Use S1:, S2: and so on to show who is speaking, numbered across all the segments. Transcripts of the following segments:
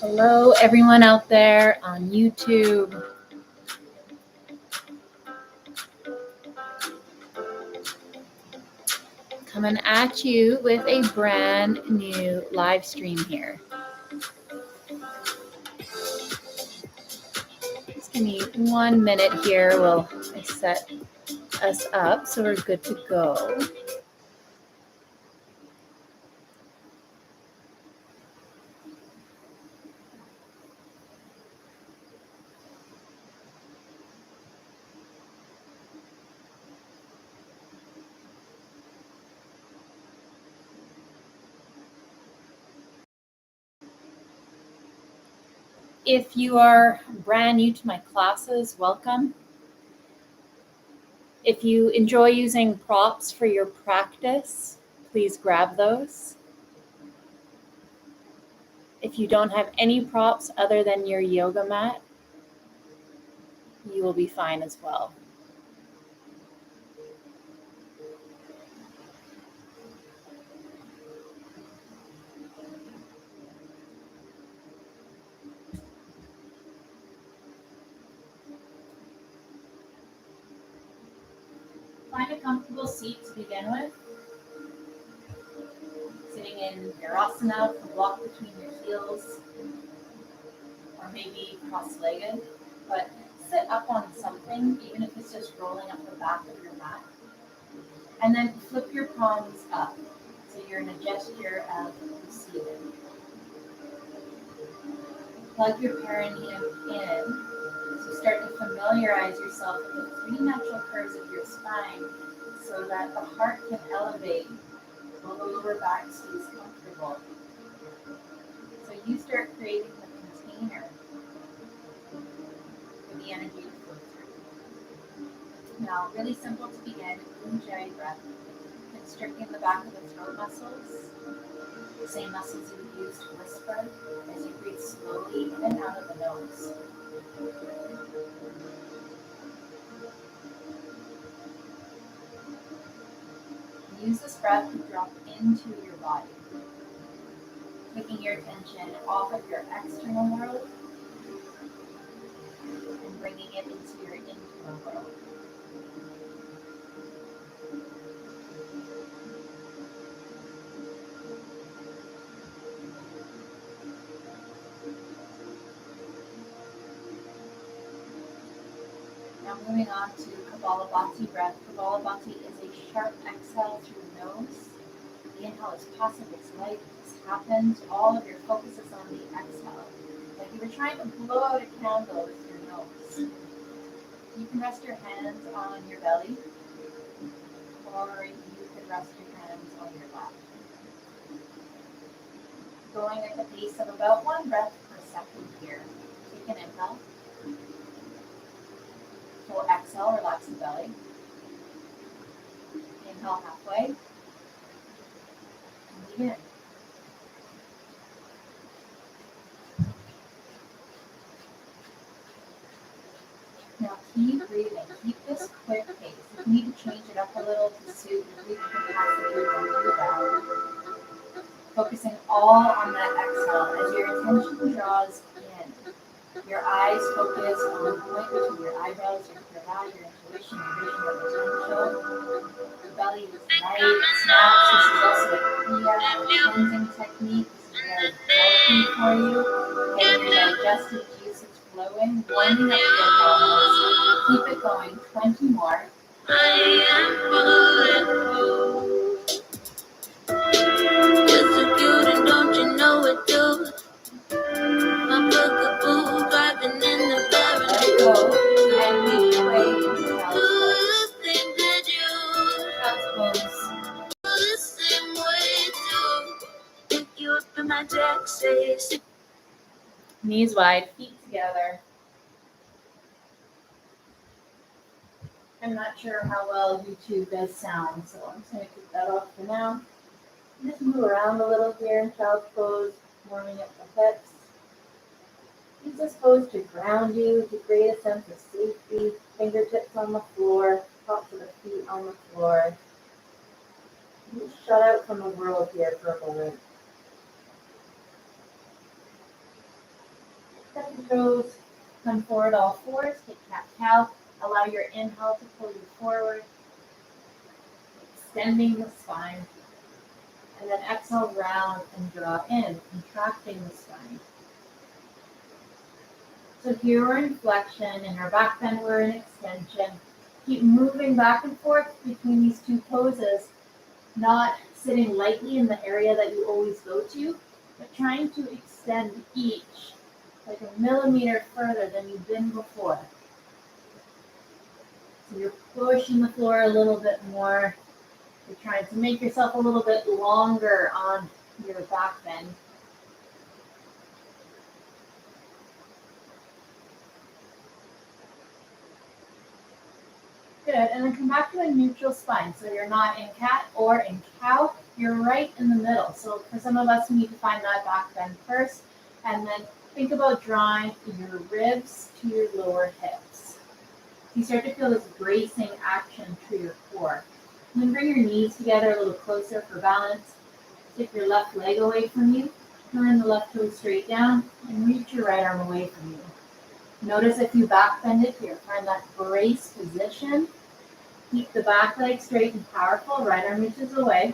S1: Hello, everyone out there on YouTube. Coming at you with a brand new live stream here. Just give me 1 minute here while I set us up so we're good to go. If you are brand new to my classes, welcome. If you enjoy using props for your practice, please grab those. If you don't have any props other than your yoga mat, you will be fine as well. Find a comfortable seat to begin with. Sitting in Virasana with a block between your heels, or maybe cross-legged, but sit up on something, even if it's just rolling up the back of your mat. And then flip your palms up, so you're in a gesture of receiving. Plug your perineum in, so start to familiarize yourself with the three natural curves of your spine, so that the heart can elevate while the lower back stays comfortable. So you start creating the container for the energy to flow through. Now, really simple to begin, Ujjayi breath, constricting the back of the throat muscles, the same muscles you would use to whisper as you breathe slowly in and out of the nose. Use this breath to drop into your body, taking your attention off of your external world and bringing it into your internal world. Now moving on to Kapalabhati breath. Kapalabhati is a sharp exhale through the nose. The inhale is passive, it's light, this happens. All of your focus is on the exhale. Like you were trying to blow out a candle with your nose. You can rest your hands on your belly, or you could rest your hands on your lap. Going at the pace of about 1 breath per second here. Take an inhale. Full exhale, relax the belly. Inhale halfway. And begin. Now keep breathing. Keep this quick pace. If you need to change it up a little to suit your breathing capacity, then do that. Focusing all on that exhale as your attention draws in. Your eyes focus on the point between your eyebrows, your third your intuition, your vision, your potential. The belly is light, snaps. This is also a Kriya, cleansing technique. This is very healthy for you. Getting your digestive juices flowing, warming up your hormones. Keep it going. 20 more. I am bulletproof. You're so cute and don't you know it too? My bookaboo driving in the Let it go. And we pray into child's think that you the same way too. Pick you up in my Texas. Knees wide, feet together. I'm not sure how well YouTube does sound, so I'm just going to keep that off for now. Just move around a little here in child's pose, warming up the hips. Use this pose to ground you, to create a sense of safety. Fingertips on the floor, tops of the feet on the floor. shut out from the world here for a moment. Step the toes, come forward all fours, take cat-cow. Allow your inhale to pull you forward, extending the spine. And then exhale, round and draw in, contracting the spine. So here we're in flexion, in our back bend we're in extension. Keep moving back and forth between these two poses, not sitting lightly in the area that you always go to, but trying to extend each like a millimeter further than you've been before. So you're pushing the floor a little bit more. You're trying to make yourself a little bit longer on your back bend. Good, and then come back to a neutral spine. So you're not in cat or in cow, you're right in the middle. So for some of us, we need to find that back bend first, and then think about drawing your ribs to your lower hips. You start to feel this bracing action through your core. And then bring your knees together a little closer for balance. Take your left leg away from you, turn the left toe straight down, and reach your right arm away from you. Notice if you back bend it here, find that brace position. Keep the back leg straight and powerful, right arm reaches away.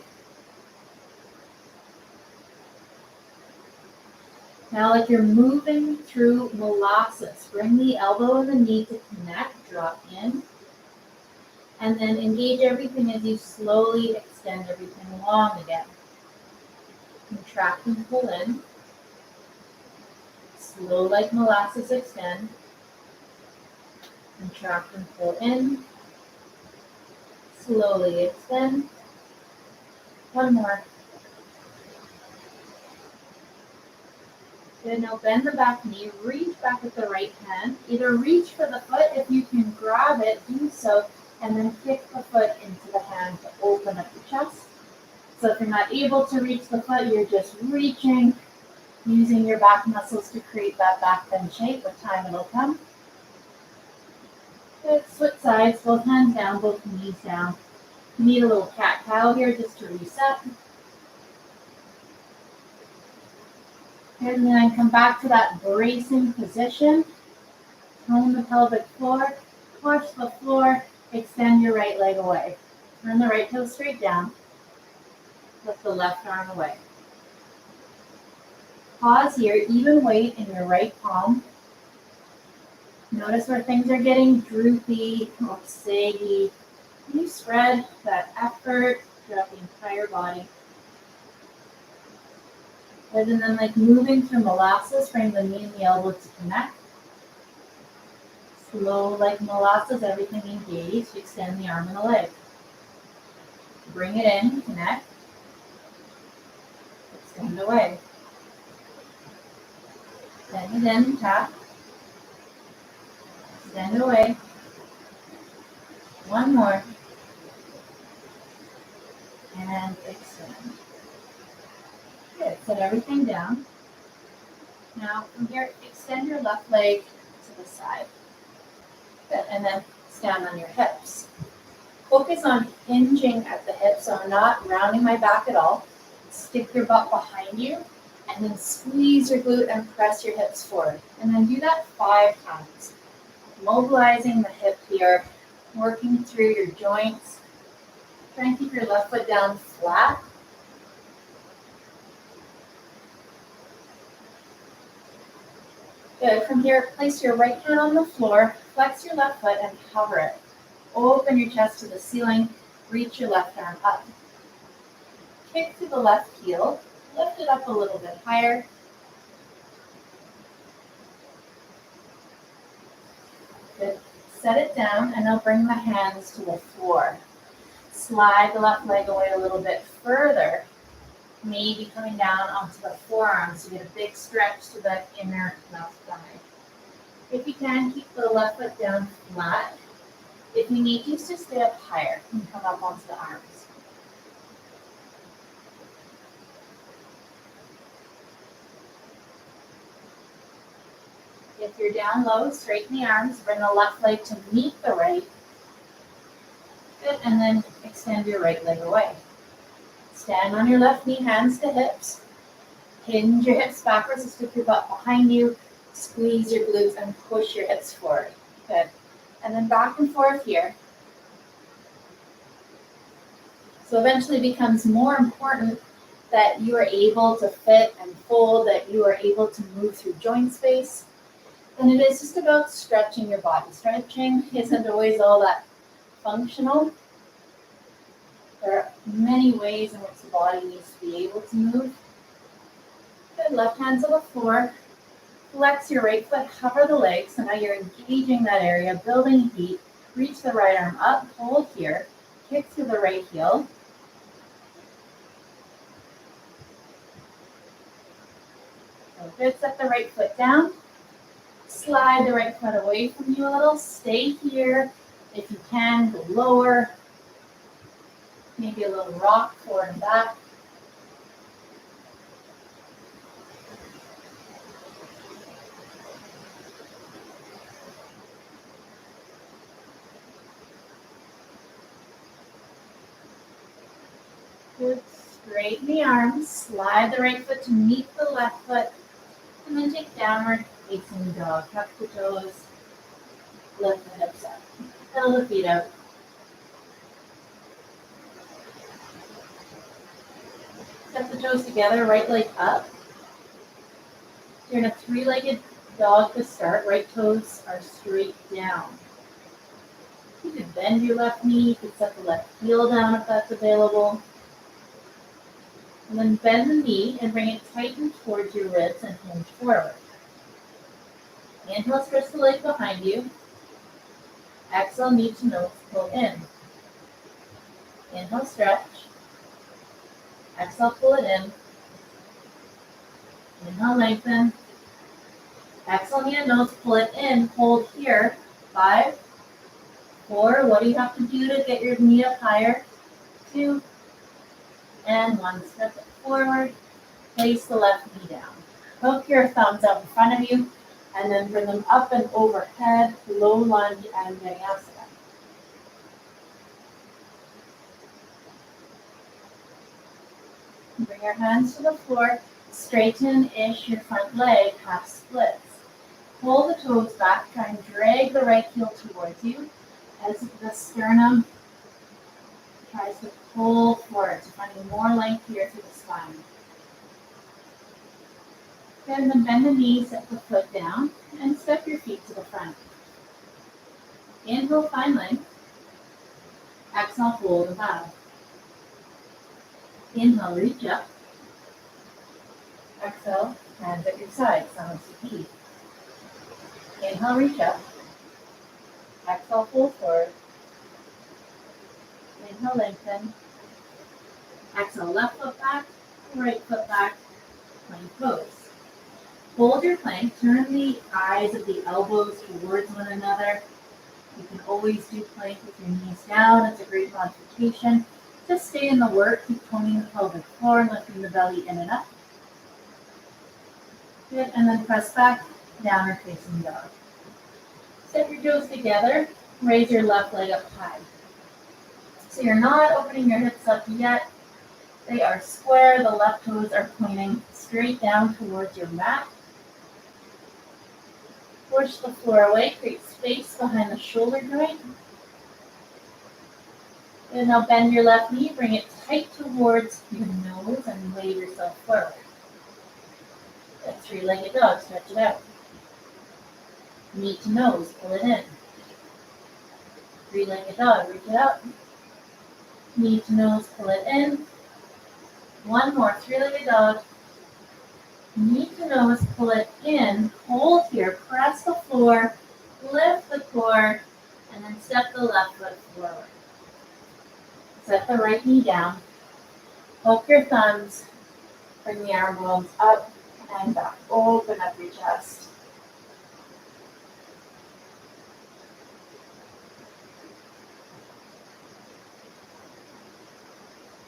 S1: Now like you're moving through molasses, bring the elbow and the knee to connect, drop in, and then engage everything as you slowly extend everything long again. Contract and pull in. Slow like molasses extend. Contract and pull in. Slowly extend. One more. Good, now bend the back knee, reach back with the right hand. Either reach for the foot, if you can grab it, do so, and then kick the foot into the hand to open up your chest. So if you're not able to reach the foot, you're just reaching, using your back muscles to create that back bend shape. With time, it'll come. Good, switch sides, both hands down, both knees down. You need a little cat-cow here just to reset. And then come back to that bracing position. Tone the pelvic floor, push the floor, extend your right leg away. Turn the right toe straight down. Lift the left arm away. Pause here, even weight in your right palm. Notice where things are getting droopy or saggy. You spread that effort throughout the entire body. And then like moving through molasses, bring the knee and the elbow to connect. Slow like molasses, everything engaged. Extend the arm and the leg. Bring it in, connect. Extend away. Bend it in, tap. Extend away. One more. And extend. Good. Set everything down. Now from here, extend your left leg to the side. Good. And then stand on your hips. Focus on hinging at the hips, so I'm not rounding my back at all. Stick your butt behind you, and then squeeze your glute and press your hips forward. And then do that 5 times. Mobilizing the hip here, working through your joints. Try and keep your left foot down flat. Good. From here, place your right hand on the floor, flex your left foot and hover it. Open your chest to the ceiling, reach your left arm up. Kick to the left heel, lift it up a little bit higher. Good. Set it down and now bring the hands to the floor. Slide the left leg away a little bit further, maybe coming down onto the forearms to get a big stretch to the inner left thigh. If you can, keep the left foot down flat. If you need to, just stay up higher and come up onto the arms. If you're down low, straighten the arms, bring the left leg to meet the right. Good, and then extend your right leg away. Stand on your left knee, hands to hips. Hinge your hips backwards and stick your butt behind you. Squeeze your glutes and push your hips forward. Good. And then back and forth here. So eventually it becomes more important that you are able to fit and fold, that you are able to move through joint space. And it is just about stretching your body. Stretching isn't always all that functional. There are many ways in which the body needs to be able to move. Good. Left hand to the floor. Flex your right foot, hover the leg. So now you're engaging that area, building heat. Reach the right arm up, hold here. Kick through the right heel. So good. Set the right foot down. Slide the right foot away from you a little. Stay here. If you can, go lower. Maybe a little rock forward and back. Good. Straighten the arms. Slide the right foot to meet the left foot. And then take downward facing dog. Tuck the toes. Lift the hips up. Pedal the feet out. Step the toes together, right leg up. You're in a three-legged dog to start. Right toes are straight down. You could bend your left knee. You could set the left heel down if that's available. And then bend the knee and bring it tighten towards your ribs and hinge forward. Inhale, stretch the leg behind you. Exhale, knee to nose, pull in. Inhale, stretch. Exhale, pull it in. Inhale, lengthen. Exhale, knee to nose, pull it in. Hold here. 5, 4. What do you have to do to get your knee up higher? 2, and 1. Step it forward. Place the left knee down. Hook your thumbs out in front of you, and then bring them up and overhead, low lunge and vinyasa. Bring your hands to the floor. Straighten-ish your front leg, half splits. Pull the toes back. Try and drag the right heel towards you as the sternum tries to pull forward, so finding more length here through the spine. Then bend the knees, set the foot down, and step your feet to the front. Inhale, find length. Exhale, fold and bow. Inhale, reach up. Exhale, hands at your side, sounds the key. Inhale, reach up. Exhale, fold forward. Inhale, lengthen. Exhale, left foot back, right foot back, plank pose. Hold your plank, turn the eyes of the elbows towards one another. You can always do plank with your knees down. It's a great modification. Just stay in the work, keep toning the pelvic floor and lifting the belly in and up. Good, and then press back, downward facing dog. Step your toes together, raise your left leg up high. So you're not opening your hips up yet. They are square, the left toes are pointing straight down towards your mat. Push the floor away, create space behind the shoulder joint. And now bend your left knee, bring it tight towards your nose and lay yourself forward. That three-legged dog, stretch it out. Knee to nose, pull it in. Three-legged dog, reach it out. Knee to nose, pull it in. One more, three-legged dog. Knee to nose, pull it in. Hold here, press the floor, lift the core, and then step the left foot forward. Set the right knee down. Hook your thumbs. Bring the arm bones up and back. Open up your chest.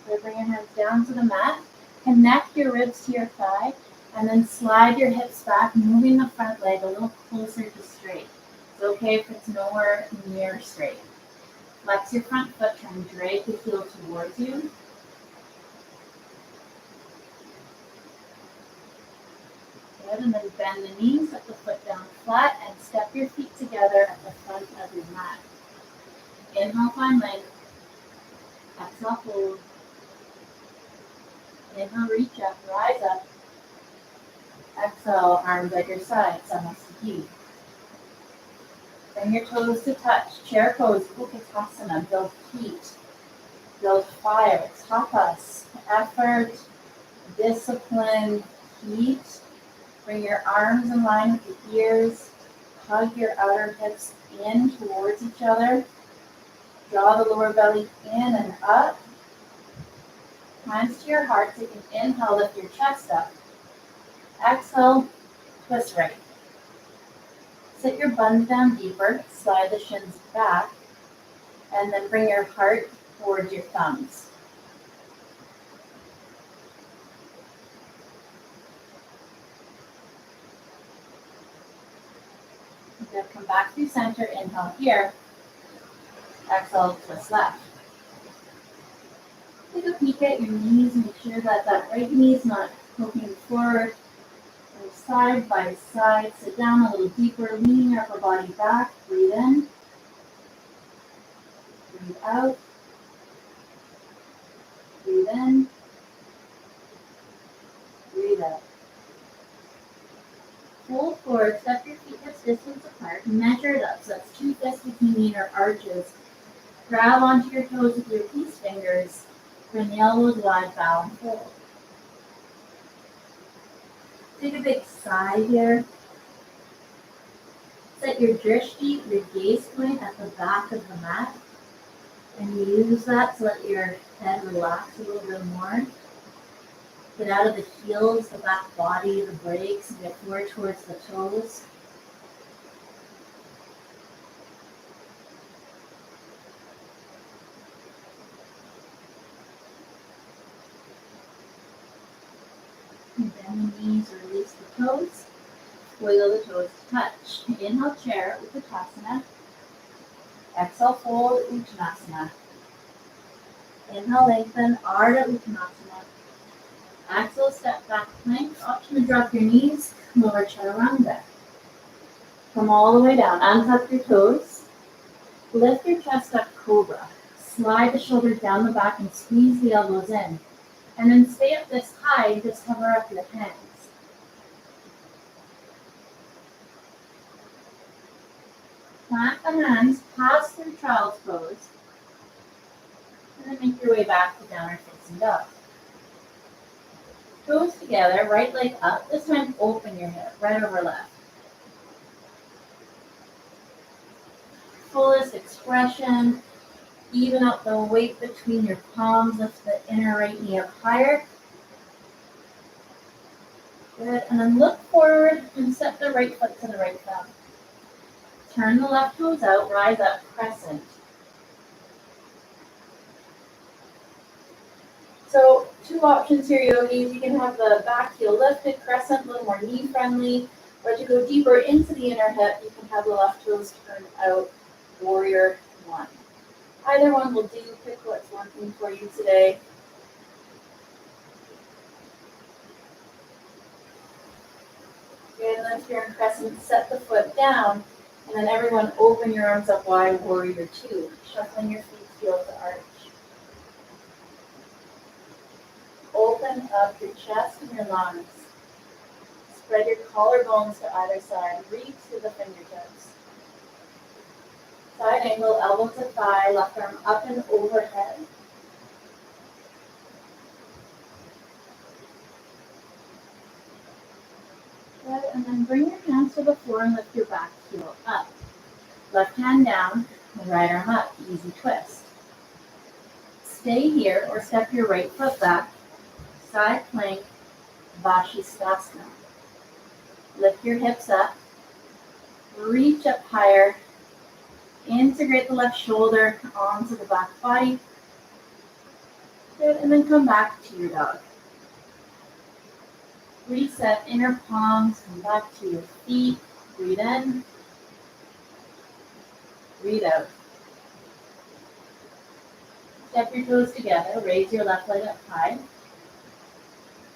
S1: So bring your hands down to the mat. Connect your ribs to your thigh. And then slide your hips back, moving the front leg a little closer to straight. It's okay if it's nowhere near straight. Flex your front foot, try and drag the heel towards you. Good, and then bend the knees, set the foot down flat, and step your feet together at the front of your mat. Inhale, find length. Exhale, fold. Inhale, reach up, rise up. Exhale, arms at your side, Samasthiti. Bring your toes to touch. Chair pose, Utkatasana. Build heat. Build fire. Tapas. Effort. Discipline. Heat. Bring your arms in line with the ears. Hug your outer hips in towards each other. Draw the lower belly in and up. Hands to your heart. Take an inhale, lift your chest up. Exhale, twist right. Sit your buns down deeper, slide the shins back, and then bring your heart towards your thumbs. You're going to come back through center, inhale here. Exhale, twist left. Take a peek at your knees, make sure that that right knee is not poking forward. Go side by side, sit down a little deeper, lean your upper body back, breathe in. Breathe out. Breathe in. Breathe out. Fold forward, step your feet hips distance apart, measure it up. So that's 2 fists between your arches. Grab onto your toes with your peace fingers. Bring the elbows wide, bow and fold. Take a big sigh here. Set your drishti, your gaze point at the back of the mat. And use that to let your head relax a little bit more. Get out of the heels, the back body, the breaks, and get more towards the toes. And bend the knees, release the toes. Wiggle the toes to touch. Inhale, chair, Utkatasana. Exhale, fold, Uttanasana. Inhale, lengthen, Ardha Uttanasana. Exhale, step back plank. Option to drop your knees, lower chaturanga. Come all the way down, untuck your toes. Lift your chest up, cobra. Slide the shoulders down the back and squeeze the elbows in. And then stay up this high and just cover up your hands. Plant the hands, pass through child's pose. And then make your way back to downward facing dog. Toes together, right leg up. This time open your hip, right over left. Fullest expression. Even out the weight between your palms. Lift the inner right knee up higher. Good. And then look forward and step the right foot to the right thumb. Turn the left toes out, rise up, crescent. So 2 options here, yogis. You can have the back heel lifted, crescent, a little more knee friendly. Or to go deeper into the inner hip, you can have the left toes turned out, warrior 1. Either one will do. Pick what's working for you today. Good, and then if you're in crescent, set the foot down. And then everyone open your arms up wide, warrior 2. Shuffling your feet, feel the arch. Open up your chest and your lungs. Spread your collarbones to either side. Reach to the fingertips. Side angle, elbow to thigh, left arm up and overhead. Good, and then bring your hands to the floor and lift your back heel up. Left hand down, right arm up, easy twist. Stay here or step your right foot back, side plank, Vashisthasana. Lift your hips up, reach up higher, integrate the left shoulder onto the back body. Good, and then come back to your dog. Reset inner palms, come back to your feet, breathe in, breathe out. Step your toes together, raise your left leg up high.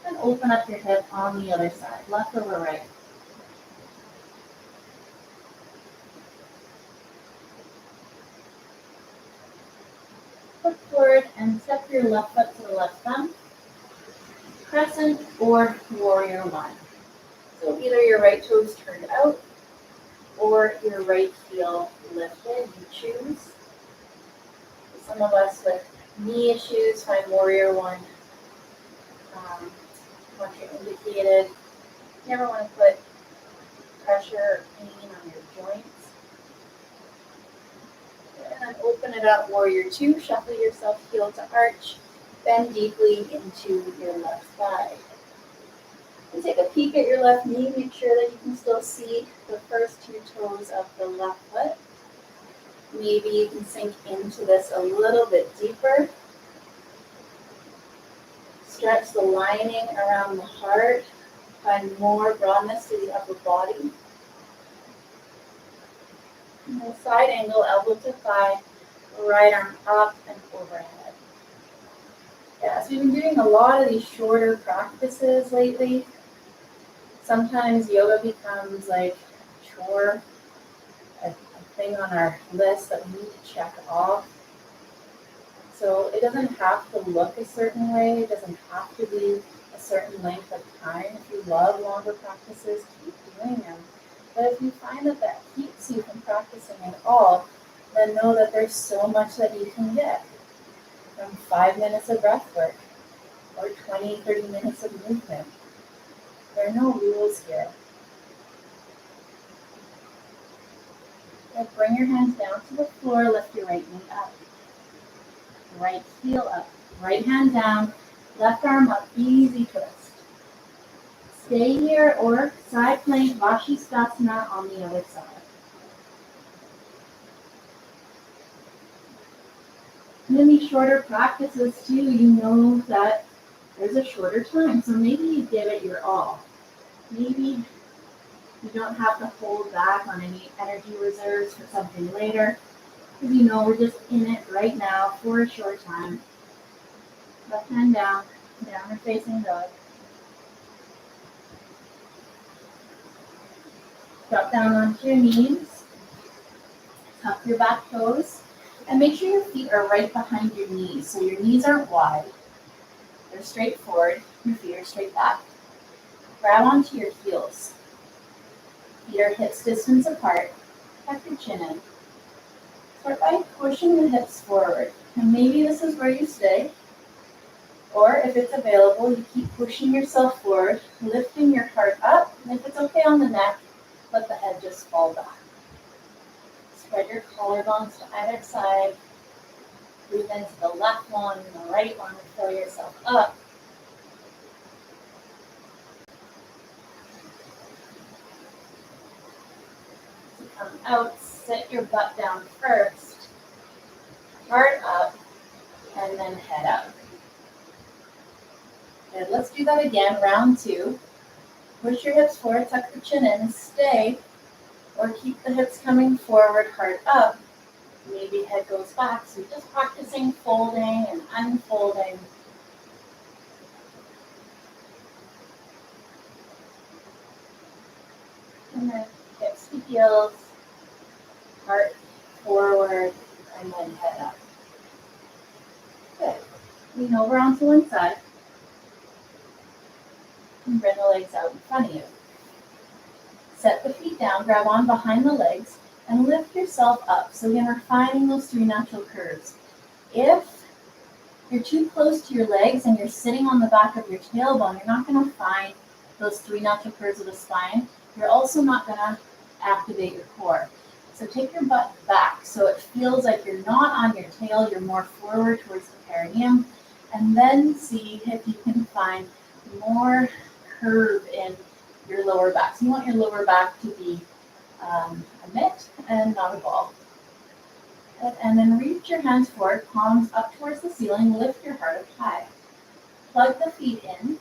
S1: And open up your hip on the other side, left over right. Foot forward and step your left foot to the left thumb. Crescent or warrior one. So either your right toes turned out or your right heel lifted, you choose. Some of us with knee issues find warrior one contraindicated. You never want to put pressure or pain on your joints. And then open it up, warrior two, shuffle yourself heel to arch, bend deeply into your left thigh. And take a peek at your left knee, make sure that you can still see the first two toes of the left foot. Maybe you can sink into this a little bit deeper. Stretch the lining around the heart, find more broadness to the upper body. And then side angle, elbow to thigh, right arm up and overhead. Yeah, so we've been doing a lot of these shorter practices lately. Sometimes yoga becomes like a chore, a thing on our list that we need to check off. So it doesn't have to look a certain way. It doesn't have to be a certain length of time. If you love longer practices, keep doing them. But if you find that that keeps you from practicing at all, then know that there's so much that you can get from 5 minutes of breath work or 20, 30 minutes of movement. There are no rules here. Now bring your hands down to the floor, lift your right knee up. Right heel up, right hand down, left arm up, easy twist. Stay here or side plank, Vashisthasana on the other side. And in these shorter practices too, you know that there's a shorter time, so maybe you give it your all. Maybe you don't have to hold back on any energy reserves for something later, because you know we're just in it right now for a short time. Left hand down, downward facing dog. Drop down onto your knees, tuck your back toes, and make sure your feet are right behind your knees. So your knees aren't wide, they're straight forward, your feet are straight back. Grab onto your heels. Feet are hips distance apart, tuck your chin in. Start by pushing the hips forward. And maybe this is where you stay, or if it's available, you keep pushing yourself forward, lifting your heart up, and if it's okay on the neck, let the head just fall back. Spread your collarbones to either side. Breathe into the left one and the right one and fill yourself up. To come out, sit your butt down first. Heart up, and then head up. Good, let's do that again, round two. Push your hips forward, tuck the chin in, stay, or keep the hips coming forward, heart up. Maybe head goes back, so just practicing folding and unfolding. And then hips to heels, heart forward, and then head up. Good. Lean over onto one side. And bring the legs out in front of you. Set the feet down, grab on behind the legs, and lift yourself up. So again, we're finding those three natural curves. If you're too close to your legs and you're sitting on the back of your tailbone, you're not going to find those three natural curves of the spine. You're also not going to activate your core. So take your butt back so it feels like you're not on your tail, you're more forward towards the perineum, and then see if you can find more curve in your lower back. So you want your lower back to be a mitt and not a ball. And then reach your hands forward, palms up towards the ceiling, lift your heart up high. Plug the feet in,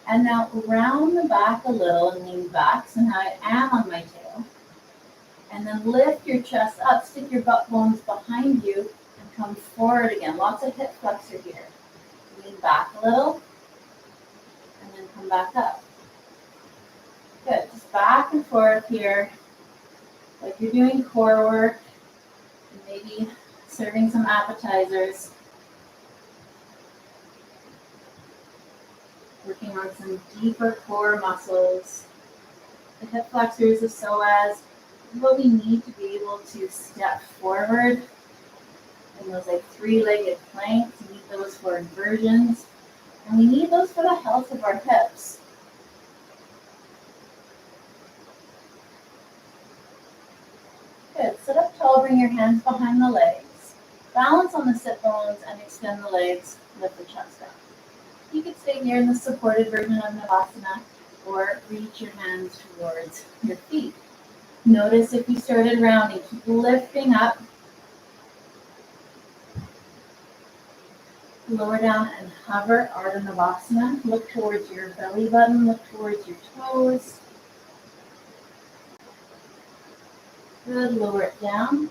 S1: and now round the back a little and lean back. So now I am on my tail. And then lift your chest up, stick your butt bones behind you, and come forward again. Lots of hip flexor here. Lean back a little. and back up. Good, just back and forth here, like you're doing core work, and maybe serving some appetizers. Working on some deeper core muscles. The hip flexors, the psoas, what we need to be able to step forward in those like three-legged planks. We need those for inversions. And we need those for the health of our hips. Good. Sit up tall, bring your hands behind the legs. Balance on the sit bones and extend the legs, lift the chest up. You could stay here in the supported version of Navasana or reach your hands towards your feet. Notice if you started rounding, keep lifting up. Lower down and hover, Ardha Navasana. Look towards your belly button, look towards your toes. Good, lower it down.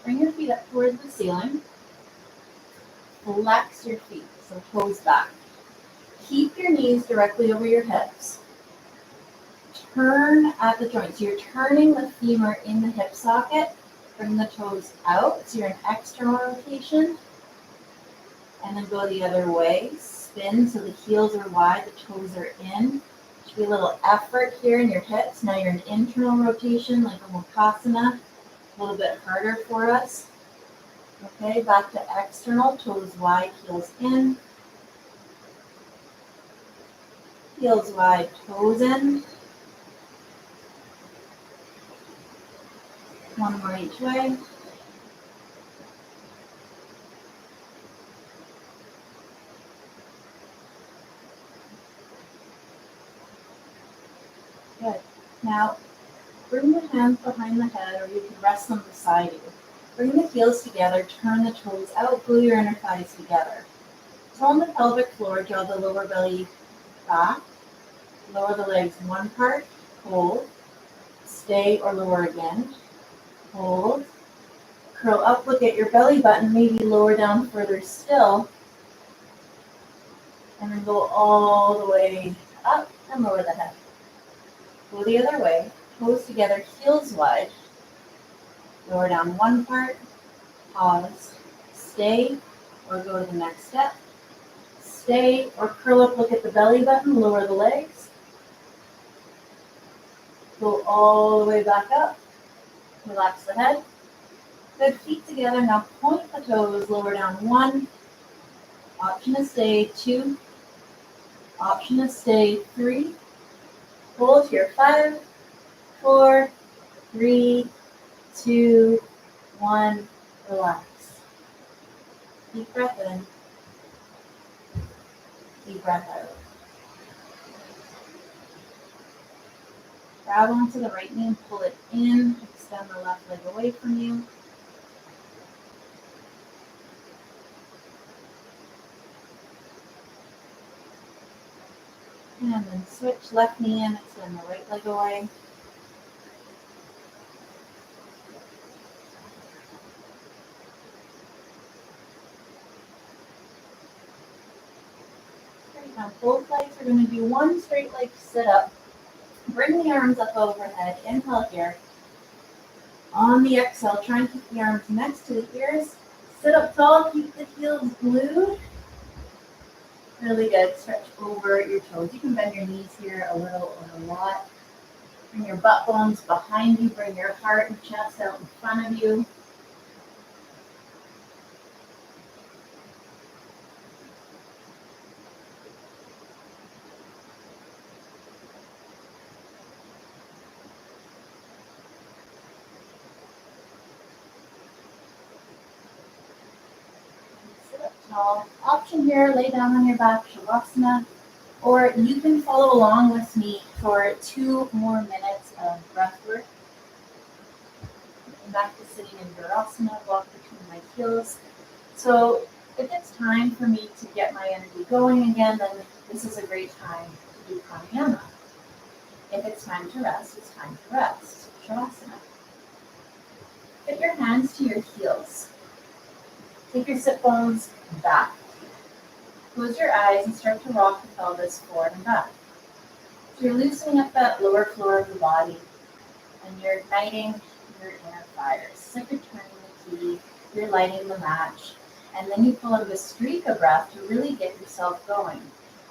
S1: Bring your feet up towards the ceiling. Flex your feet, so toes back. Keep your knees directly over your hips. Turn at the joints. You're turning the femur in the hip socket. Bring the toes out, so you're in external rotation. And then go the other way. Spin, so the heels are wide, the toes are in. Should be a little effort here in your hips. Now you're in internal rotation, like a Mukasana. A little bit harder for us. Okay, back to external, toes wide, heels in. Heels wide, toes in. One more each way. Good. Now, bring the hands behind the head, or you can rest them beside you. Bring the heels together, turn the toes out, glue your inner thighs together. Tone the pelvic floor, draw the lower belly back. Lower the legs one part, hold. Stay or lower again. Hold. Curl up, look at your belly button, maybe lower down further still. And then go all the way up and lower the head. Go the other way, toes together, heels wide. Lower down one part, pause, stay, or go to the next step. Stay or curl up, look at the belly button, lower the legs. Go all the way back up, relax the head. Good, feet together, now point the toes, lower down one. Option to stay, two. Option to stay, three. Hold here, 5, 4, 3, 2, 1, relax. Deep breath in. Deep breath out. Grab onto the right knee and pull it in. Extend the left leg away from you. And then switch left knee in, extend the right leg away. Great, now both legs are going to do one straight leg sit up. Bring the arms up overhead, inhale here. On the exhale, try and keep the arms next to the ears. Sit up tall, keep the heels glued. Really good. Stretch over your toes. You can bend your knees here a little or a lot. Bring your butt bones behind you. Bring your heart and chest out in front of you. Sit up tall. Option here, lay down on your back, Shavasana. Or you can follow along with me for 2 more minutes of breath work. I'm back to sitting in Virasana, block between my heels. So if it's time for me to get my energy going again, then this is a great time to do pranayama. If it's time to rest, it's time to rest. Shavasana. Get your hands to your heels. Take your sit bones back. Close your eyes and start to rock the pelvis forward and back. So you're loosening up that lower floor of the body and you're igniting your inner fires. It's like you're turning the key, you're lighting the match, and then you pull in the streak of breath to really get yourself going.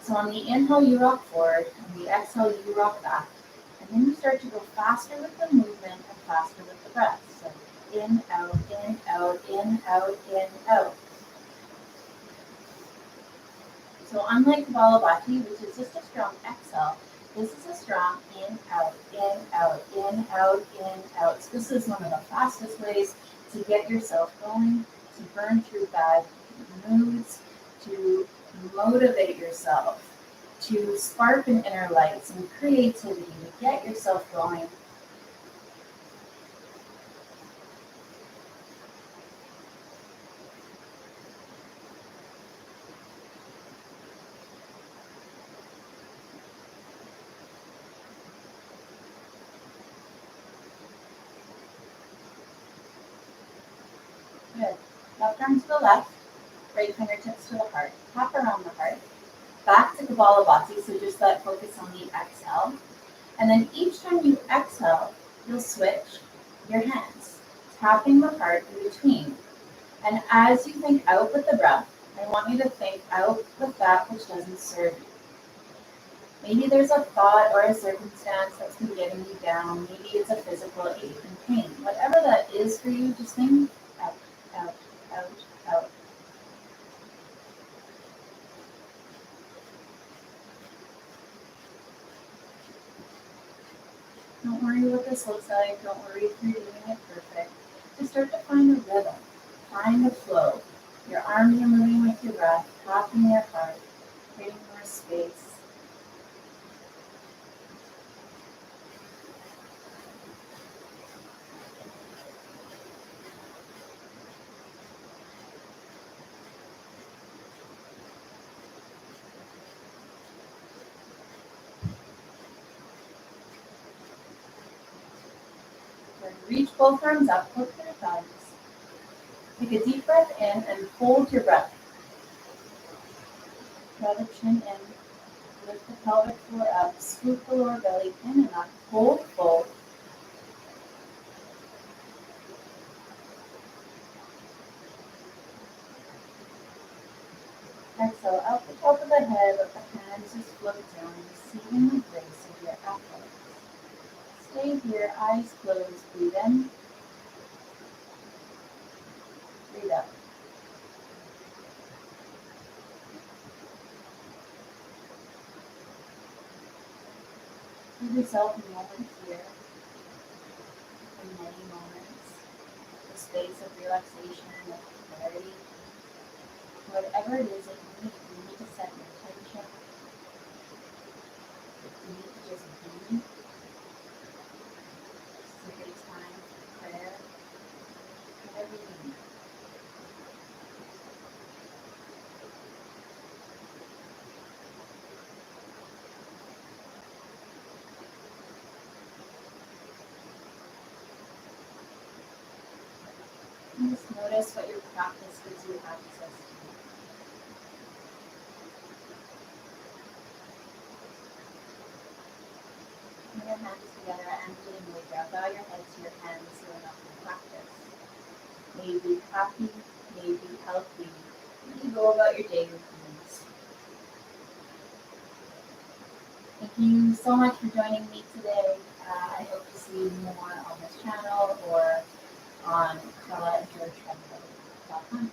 S1: So on the inhale, you rock forward, and the exhale, you rock back. And then you start to go faster with the movement and faster with the breath. So in, out, in, out, in, out, in, out. So unlike Kapalabhati, which is just a strong exhale, this is a strong in, out, in, out, in, out, in, out. So this is one of the fastest ways to get yourself going, to burn through bad moods, to motivate yourself, to spark an inner light, some creativity, to get yourself going. Good. Left arm to the left, right fingertips to the heart. Tap around the heart. Back to Kapalabhati, so just that focus on the exhale. And then each time you exhale, you'll switch your hands, tapping the heart in between. And as you think out with the breath, I want you to think out with that which doesn't serve you. Maybe there's a thought or a circumstance that's been getting you down. Maybe it's a physical ache and pain. Whatever that is for you, just think out, out, out, out. Don't worry what this looks like. Don't worry if you're doing it perfect. Just start to find a rhythm, find a flow. Your arms are moving with your breath, tapping your heart, creating more space. Reach both arms up, look to your thighs. Take a deep breath in and hold your breath. Draw the chin in, lift the pelvic floor up, scoop the lower belly in and up, hold full. Exhale, out the top of the head, let the hands just float down, receiving the grace of your effort. Stay here, eyes closed, breathe in, breathe out. Give yourself a moment here, in many moments, a space of relaxation and of clarity. Whatever it is that you need to set your attention. You need to just be. Just a good time for prayer. Whatever you need. And just notice what your practice gives you access to. Bring your hands together, Anjali Mudra. Bow your head to your hands, so enough to practice. May you be happy, may you be healthy, may you go about your day with ease. Thank you so much for joining me today. I hope to see you more on this channel or on KellaandGeorgeFedler.com.